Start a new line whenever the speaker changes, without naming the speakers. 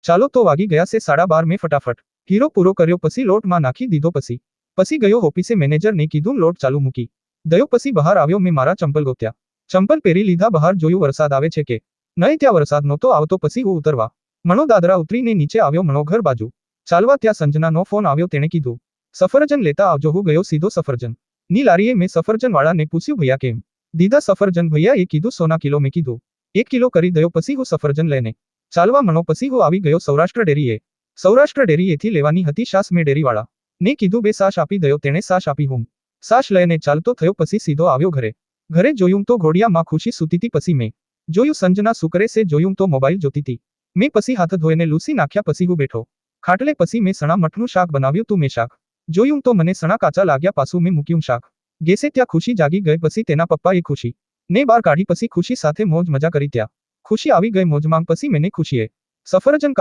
ચાલો તો વાગી ગયા છે 12:30 મેં ફટાફટ હીરો પૂરો કર્યો પછી લોટમાં નાખી દીધો પછી ગયો ઓફિસે મેનેજરને કીધું લોટ ચાલુ મૂકી દયો પછી બહાર આવ્યો મેં મારા ચંપલ ગોત્યા ચંપલ પહેરી લીધા બહાર જોયું વરસાદ આવે છે કે નહીં ત્યાં વરસાદ નહોતો આવતો પછી હું ઉતરવા મણો દાદરા ઉતરીને નીચે આવ્યો મણો ઘર બાજુ ચાલવા ત્યાં સંજનાનો ફોન આવ્યો તેણે કીધું સફરજન લેતા આવજો હું ગયો સીધો સફરજન ની લારીએ મેં સફરજન વાળાને પૂછ્યું ભૈયા કેમ દીધા સફરજન ભૈયા એ કીધું 100 કિલો મેં કીધું 1 કિલો કરી દયો પછી હું સફરજન લઈને ચાલવા મણો પછી હું આવી ગયો સૌરાષ્ટ્ર ડેરીએ સૌરાષ્ટ્ર ડેરીએથી લેવાની હતી છાશ મેં ડેરીવાળા ને કીધું 2 છાશ આપી દયો તેણે છાશ આપી હું છાશ લઈને ચાલતો થયો પછી સીધો આવ્યો ઘરે જોયું તો ઘોડિયામાં ખુશી સૂતીતી પછી મેં જોયું સંજના શું કરે છે જોયું તો મોબાઈલ જોતીતી મેં પછી હાથ ધોઈને લૂસી નાખ્યા પછી હું બેઠો ખાટલે પછી મેં સણા મઠનું શાક બનાવ્યું તું મેં શાક જોયું તો મને સણા કાચા લાગ્યા પાછું મેં મૂક્યું શાક ગેસે ત્યાં ખુશી જાગી ગઈ પછી તેના પપ્પાએ ખુશી ને બહાર કાઢી પછી ખુશી સાથે મોજ મજા કરી ત્યાં ખુશી આવી ગઈ મોજમાં પછી મેને ખુશીએ સફરજન